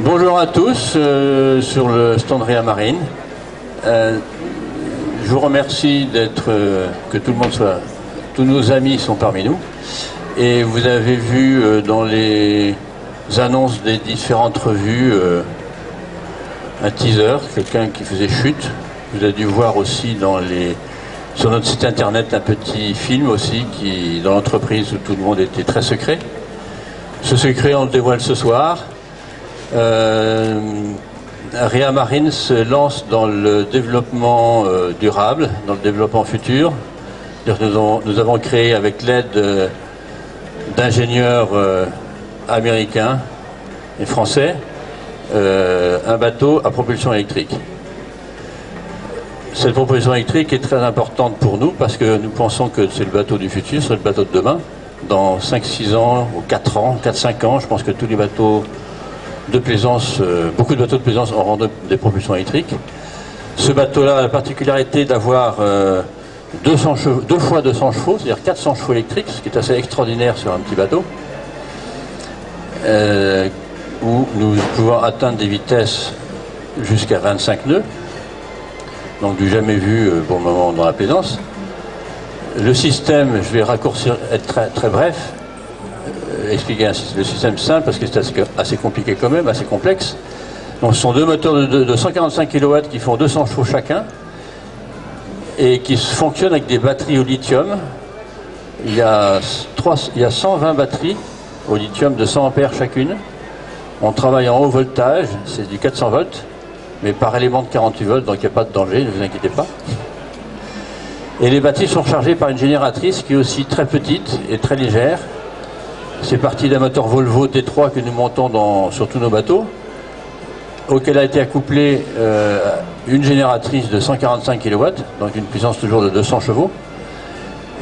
Bonjour à tous sur le stand Rea Marine. Je vous remercie que tout le monde soit, tous nos amis sont parmi nous. Et vous avez vu dans les annonces des différentes revues un teaser, quelqu'un qui faisait chute. Vous avez dû voir aussi sur notre site internet un petit film aussi dans l'entreprise où tout le monde était très secret. Ce secret, on le dévoile ce soir. Rea Marine se lance dans le développement durable, dans le développement futur. Nous avons créé avec l'aide d'ingénieurs américains et français un bateau à propulsion électrique. Cette propulsion électrique est très importante pour nous parce que nous pensons que c'est le bateau du futur, c'est le bateau de demain. Dans 5-6 ans ou 4 ans, 4-5 ans, je pense que tous les bateaux de plaisance, beaucoup de bateaux de plaisance auront des propulsions électriques. Ce bateau-là a la particularité d'avoir 2 fois 200 chevaux, c'est-à-dire 400 chevaux électriques, ce qui est assez extraordinaire sur un petit bateau, où nous pouvons atteindre des vitesses jusqu'à 25 nœuds, donc du jamais vu pour le moment dans la plaisance. Le système, je vais raccourcir, être très, très bref, expliquer le système simple parce que c'est assez compliqué quand même, assez complexe. Donc ce sont 2 moteurs de 145 kW qui font 200 chevaux chacun et qui fonctionnent avec des batteries au lithium. Il y a 120 batteries au lithium de 100 ampères chacune. On travaille en haut voltage, c'est du 400 volts, mais par élément de 48 volts, donc il n'y a pas de danger, ne vous inquiétez pas. Et les batteries sont chargées par une génératrice qui est aussi très petite et très légère. C'est parti d'un moteur Volvo T3 que nous montons sur tous nos bateaux, auquel a été accouplée une génératrice de 145 kW, donc une puissance toujours de 200 chevaux,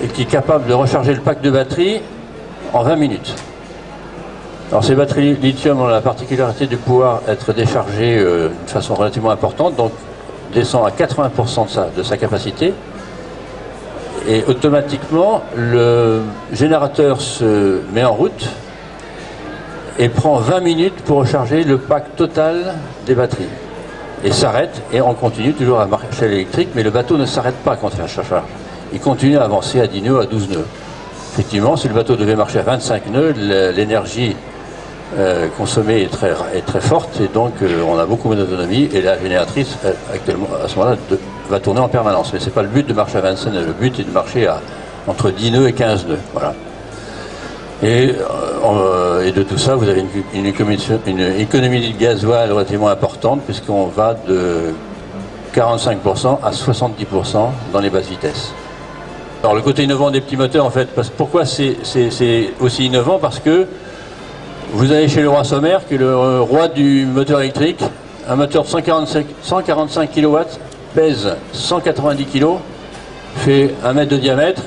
et qui est capable de recharger le pack de batterie en 20 minutes. Alors ces batteries lithium ont la particularité de pouvoir être déchargées de façon relativement importante, donc descend à 80% de sa capacité. Et automatiquement, le générateur se met en route et prend 20 minutes pour recharger le pack total des batteries. Et s'arrête, et on continue toujours à marcher à l'électrique, mais le bateau ne s'arrête pas quand il fait la charge. Il continue à avancer à 10 nœuds, à 12 nœuds. Effectivement, si le bateau devait marcher à 25 nœuds, l'énergie consommée est très forte, et donc on a beaucoup d'autonomie, et la génératrice, actuellement, à ce moment-là, va tourner en permanence. Mais ce n'est pas le but de marcher à 25 nœuds, le but est de marcher entre 10 nœuds et 15 nœuds. Voilà. Et de tout ça, vous avez une économie de gasoil relativement importante, puisqu'on va de 45% à 70% dans les basses vitesses. Alors le côté innovant des petits moteurs, en fait, pourquoi c'est aussi innovant? Parce que vous allez chez le roi Sommer, qui est le roi du moteur électrique, un moteur de 145 kW, pèse 190 kg, fait 1 mètre de diamètre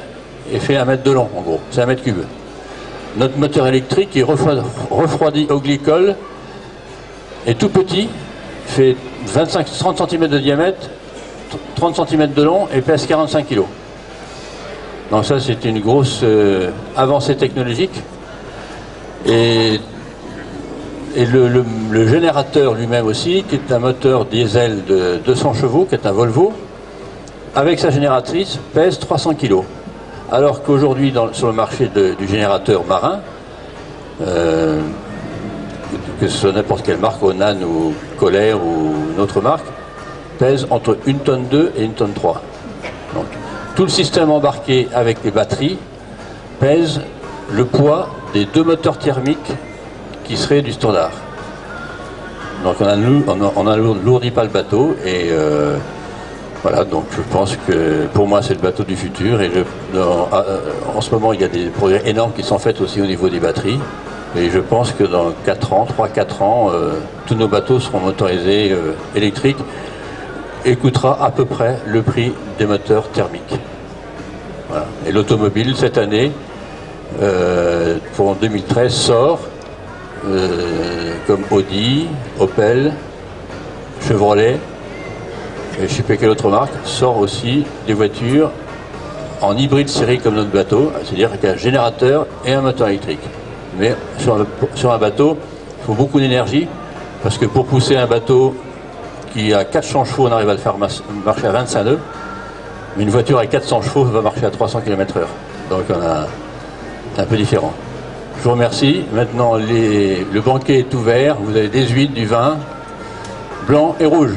et fait 1 mètre de long, en gros. C'est 1 mètre cube. Notre moteur électrique est refroidi au glycol, est tout petit, fait 30 cm de diamètre, 30 cm de long et pèse 45 kg. Donc ça, c'est une grosse avancée technologique. Et le générateur lui-même aussi, qui est un moteur diesel de 200 chevaux, qui est un Volvo, avec sa génératrice, pèse 300 kg. Alors qu'aujourd'hui, sur le marché du générateur marin, que ce soit n'importe quelle marque, Onan ou Kohler ou une autre marque, pèse entre 1,2 tonne et 1,3 tonne. Donc, tout le système embarqué avec les batteries pèse le poids des 2 moteurs thermiques qui seraient du standard. Donc on n'alourdit pas le bateau et voilà, donc je pense que pour moi c'est le bateau du futur et en ce moment il y a des progrès énormes qui sont faits aussi au niveau des batteries et je pense que dans 3-4 ans, tous nos bateaux seront motorisés électriques et coûtera à peu près le prix des moteurs thermiques. Voilà. Et l'automobile cette année, pour 2013, sort comme Audi, Opel, Chevrolet, et je ne sais pas quelle autre marque, sort aussi des voitures en hybride série comme notre bateau, c'est-à-dire avec un générateur et un moteur électrique. Mais sur un bateau, il faut beaucoup d'énergie Parce que pour pousser un bateau qui a 400 chevaux, on arrive à le faire marcher à 25 nœuds. Mais une voiture à 400 chevaux va marcher à 300 km/h. Donc on a un peu différent. Je vous remercie. Maintenant, le banquet est ouvert. Vous avez des huîtres, du vin, blanc et rouge.